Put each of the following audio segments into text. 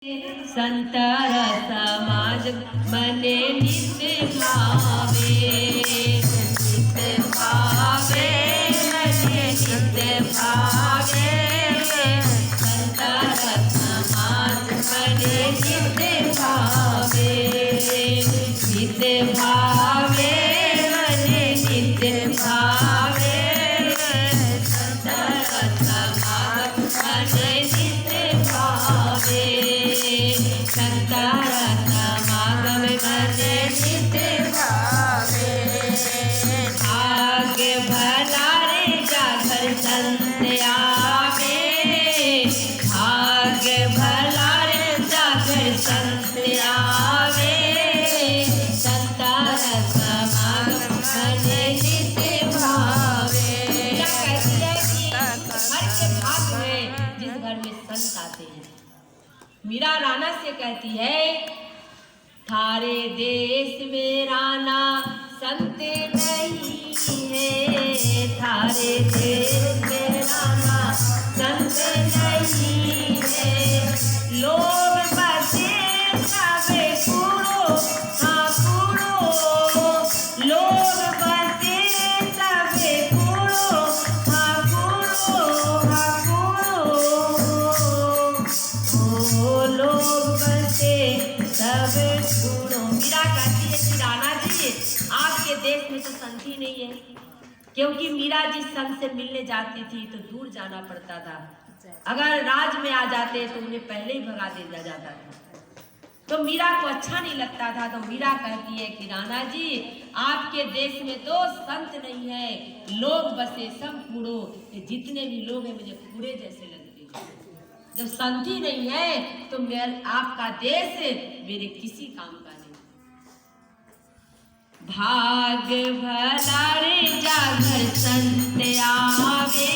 संतर समाज मने नित्य भावे, नित्य भावे मने नित्य भावे। संतर समाज मने नित्य भावे, नित्य भावे मने नित्य भावे। संतर समाज मने नित्य भावे, संतर समागम मने नित्य भावे। भाग्य भला रे जागर संत आवे, भाग्य भला रे जागर संत आवे। संतर समागम मने नित्य भावे। हर के भाग में जिस घर में संत आते हैं। मीरा राना से कहती है, थारे देश में राना संत नहीं है, थारे देश में राना संत नहीं है। लोग बसे सबे कूड़ो, हाँ कूड़ो, लोग बसे सबे कूड़ो, हाँ कूड़ो, हाँ कूड़ो, लोग बसे सब कूड़ो। मीरा कहती है कि राणा जी, आपके देश में तो संत ही नहीं है, क्योंकि मीरा जिस संत से मिलने जाती थी तो दूर जाना पड़ता था। अगर राज में आ जाते तो उन्हें पहले ही भगा दिया जाता था, तो मीरा को अच्छा नहीं लगता था। तो मीरा कहती है कि राणा जी, आपके देश में तो संत नहीं है, लोग बसे सब कूड़ो, जितने भी लोग हैं मुझे कूड़े जैसे लगते हैं। जब संत ही नहीं है तो आपका देश मेरे किसी काम का नहीं। भाग्य भला रे जागर संत आवे,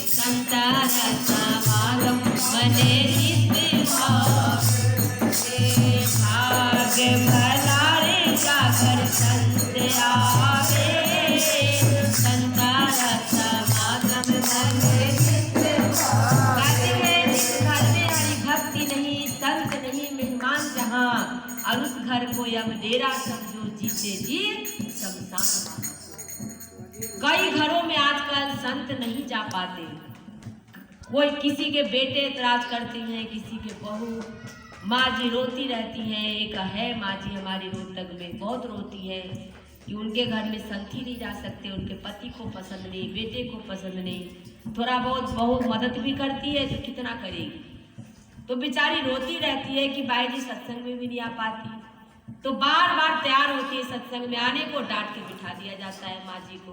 संतर समागम मने नित्य भावे। भाग्य भला रे जागर संत आवे, संतर समागम मने नित्य भावे। घर में हरि भक्ति नहीं, संत नहीं, मेहमान जहाँ, और उस घर को अब डेरा समझो, जीते जी शमशान। कई घरों में आजकल संत नहीं जा पाते। कोई किसी के बेटे एतराज करते हैं, किसी के बहू, माँ जी रोती रहती हैं। एक है माँ जी हमारी रोहतक में, बहुत रोती है कि उनके घर में संत ही नहीं जा सकते, उनके पति को पसंद नहीं, बेटे को पसंद नहीं। थोड़ा बहुत बहू मदद भी करती है तो कितना करेगी, तो बेचारी रोती रहती है कि बाई जी सत्संग में भी नहीं आ पाती। तो बार बार तैयार होती है सत्संग में आने को, डांट के बिठा दिया जाता है माँ जी को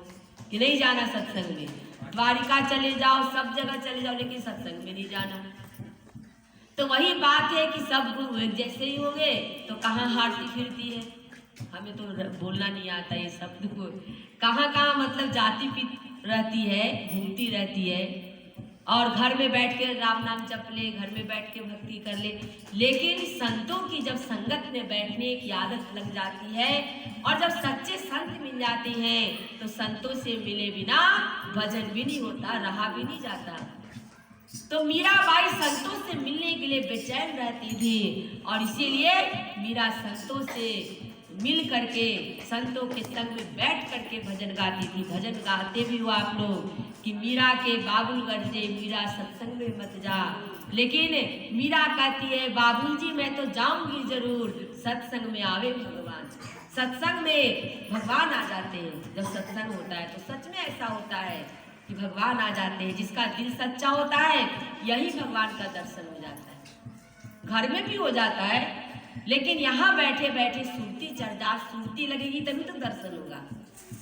कि नहीं जाना सत्संग में, द्वारिका चले जाओ, सब जगह चले जाओ, लेकिन सत्संग में नहीं जाना। तो वही बात है कि सब गुरु एक जैसे ही होंगे तो कहाँ हारती फिरती है। हमें तो बोलना नहीं आता ये शब्द को, कहाँ कहाँ मतलब जाती रहती है, घूमती रहती है, और घर में बैठ के राम नाम जप ले, घर में बैठ के भक्ति कर ले। लेकिन संतों की जब संगत में बैठने की आदत लग जाती है और जब सच्चे संत मिल जाते हैं तो संतों से मिले बिना भजन भी नहीं होता, रहा भी नहीं जाता। तो मीराबाई संतों से मिलने के लिए बेचैन रहती थी, और इसीलिए मीरा संतों से मिल करके, संतों के संग में बैठ करके भजन गाती थी। भजन गाते भी हो आप लोग कि मीरा के बाबुल गरजे, मीरा सत्संग में मत जा। लेकिन मीरा कहती है, बाबुल जी मैं तो जाऊंगी जरूर, सत्संग में आवे भगवान। सत्संग में भगवान आ जाते हैं। जब सत्संग होता है तो सच में ऐसा होता है कि भगवान आ जाते हैं। जिसका दिल सच्चा होता है यही भगवान का दर्शन हो जाता है। घर में भी हो जाता है, लेकिन यहाँ बैठे बैठे सुरती चढ़ जा, सुरती लगेगी तभी तो दर्शन होगा।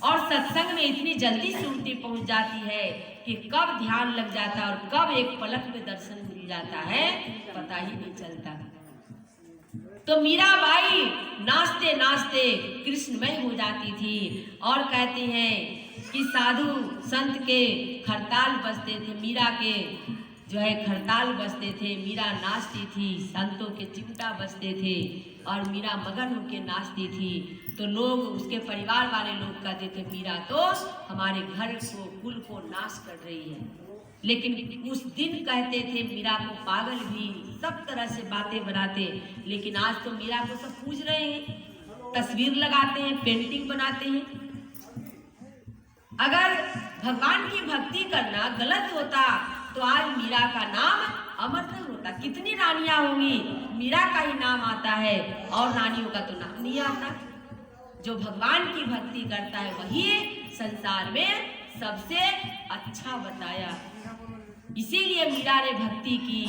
और सत्संग में इतनी जल्दी सुरती पहुंच जाती है कि कब ध्यान लग जाता है और कब एक पलक में दर्शन मिल जाता है पता ही नहीं चलता। तो मीराबाई नाचते नाचते कृष्णमय हो जाती थी, और कहती हैं कि साधु संत के खरताल बजते थे, मीरा के जो है खरताल बजते थे, मीरा नाचती थी, संतों के चिमटा बजते थे और मीरा मगन होकर नाचती थी। तो लोग, उसके परिवार वाले लोग कहते थे मीरा तो हमारे घर को, कुल को नाश कर रही है। लेकिन उस दिन कहते थे मीरा को पागल भी, सब तरह से बातें बनाते, लेकिन आज तो मीरा को सब पूज रहे हैं, तस्वीर लगाते हैं, पेंटिंग बनाते हैं। अगर भगवान की भक्ति करना गलत होता तो आज मीरा का नाम अमर नहीं होता। कितनी रानियां होंगी, मीरा का ही नाम आता है और रानियों का तो नाम नहीं आता। जो भगवान की भक्ति करता है वही संसार में सबसे अच्छा बताया। इसीलिए मीरा ने भक्ति की,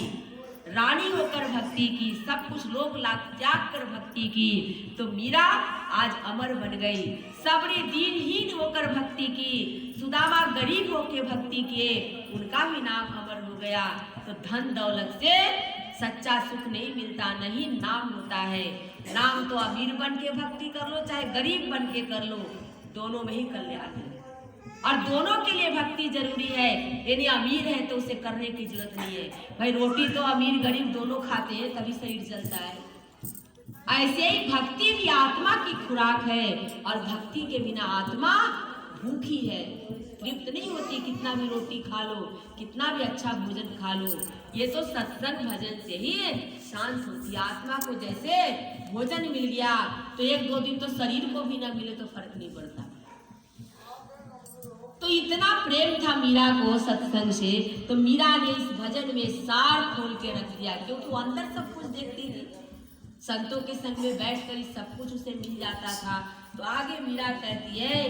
रानी होकर भक्ति की, सब कुछ लोक लाभ त्याग कर भक्ति की, तो मीरा आज अमर बन गई। सबरी दीनहीन होकर भक्ति की, सुदामा गरीब होकर भक्ति किए, उनका भी नाम अमर हो गया। तो धन दौलत से सच्चा सुख नहीं मिलता, नहीं नाम होता है। नाम तो अमीर बन के भक्ति कर लो चाहे गरीब बन के कर लो, दोनों में ही कल्याण है और दोनों के लिए भक्ति जरूरी है। यदि अमीर है तो उसे करने की जरूरत नहीं है। भाई रोटी तो अमीर गरीब दोनों खाते हैं तभी शरीर चलता है। ऐसे ही भक्ति भी आत्मा की खुराक है और भक्ति के बिना आत्मा भूखी है, तृप्त नहीं होती। कितना भी रोटी खा लो, कितना भी अच्छा भोजन खा लो, ये तो सत्संग भजन से ही शांत होती। आत्मा को जैसे भोजन मिल गया तो एक दो दिन तो शरीर को भी ना मिले तो फर्क नहीं पड़ता। तो इतना प्रेम था मीरा को सत्संग से, तो मीरा ने इस भजन में सार खोल के रख दिया, क्योंकि वो अंदर सब कुछ देखती थी। संतों के संग में बैठकर सब कुछ उसे मिल जाता था। तो आगे मीरा कहती है,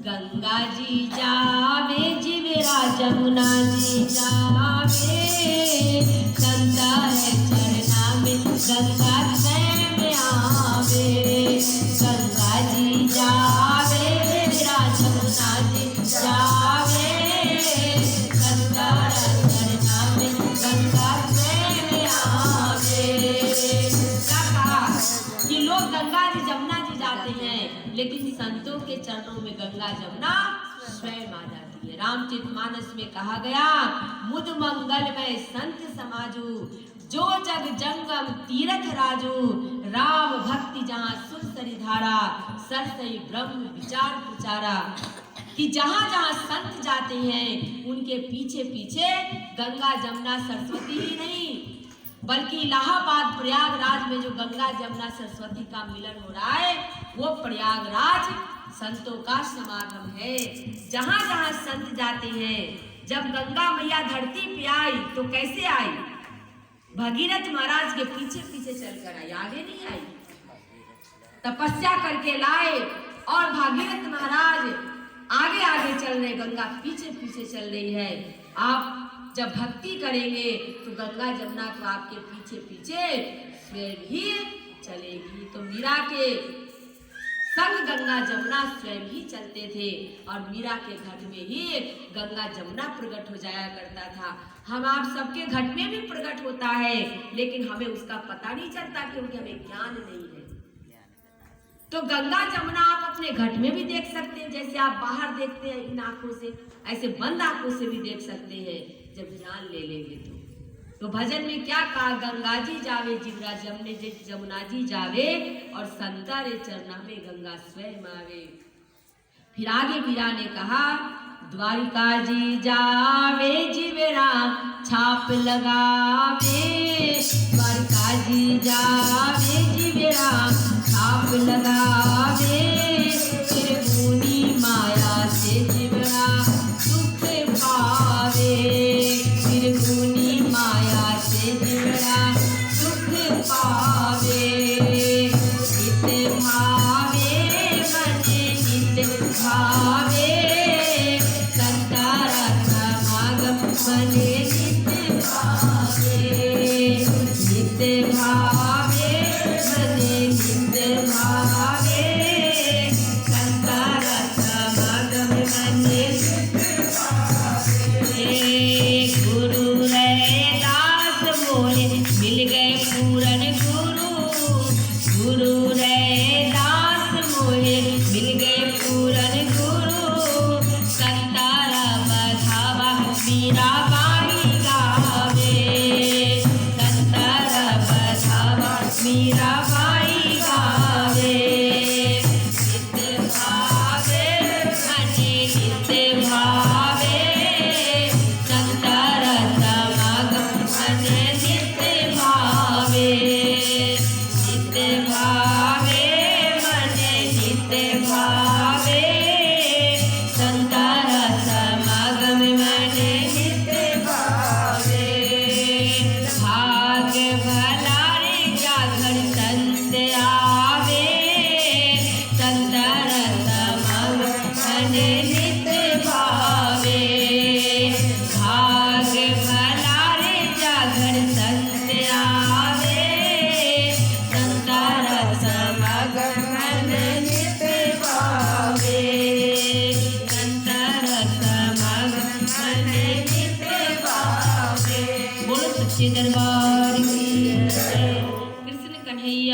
गंगा जी जावे जिवेरा जमुना जी जावे, संता है चरना में गंगा स्वयं में आवे। गंगा जी जावे जिवेरा जमुना जी जावे, गंगा चरना में गंगा स्वयं में आवे। कि लोग गंगा जी जमुना जी जाते हैं, लेकिन संतों के चरणों में गंगा जमुना स्वयं आ जाती है। रामचरितमानस में कहा गया, मुद मंगल में संत समाजू, जो जग जंगम तीरथ राजू। राम भक्ति जहाँ सुरसरी धारा, सरसई ब्रह्म विचार प्रचारा। कि जहाँ जहाँ संत जाते हैं उनके पीछे पीछे गंगा जमुना सरस्वती ही नहीं, बल्कि इलाहाबाद प्रयागराज में जो गंगा जमुना सरस्वती का मिलन हो रहा है वो प्रयागराज संतों का समागम है। जहाँ जहाँ संत जाते हैं, जब गंगा मैया धरती पे आई तो कैसे आई? भगीरथ महाराज के पीछे पीछे चलकर आई, आगे नहीं आई। तपस्या करके लाए और भागीरथ महाराज आगे आगे चल रहे, गंगा पीछे पीछे चल रही है। आप जब भक्ति करेंगे तो गंगा जमुना तो आपके पीछे पीछे स्वयं ही चलेगी। तो मीरा के संग गंगा जमुना स्वयं ही चलते थे और मीरा के घट में ही गंगा जमुना प्रकट हो जाया करता था। हम आप सबके घट में भी प्रकट होता है, लेकिन हमें उसका पता नहीं चलता क्योंकि हमें ज्ञान नहीं है। तो गंगा जमुना आप अपने घट में भी देख सकते हैं, जैसे आप बाहर देखते हैं इन आंखों से, ऐसे बंद आंखों से भी देख सकते हैं जब ज्ञान ले लेंगे तो भजन में क्या कहा, गंगा जी जावे जिवरा जमने जमुना जी जावे और संता रे चरना में गंगा स्वयं आवे। फिर आगे मीरा ने कहा, द्वारिका जी जावे जिवेरा छाप लगावे, द्वारिका जी जावे जिवेरा छाप लगावे, त्रिभुवनी माया से जिवेरा सुख पावे, त्रिभुवनी माया से जिवेरा सुख पावे। नित भावे बने नित भावे, संतारा समागम बने नित भावे, नित भावे बने नित भावे, संतारा समागम बने नित भावे। गुरु रैदास मोहे मिल गए पूरन गुरु, गुरु रैदास मोहे मिल गए पूरन गुरु, संतारा बधावा मीरा बाई गावे, संतारा बधावा मीरा बाई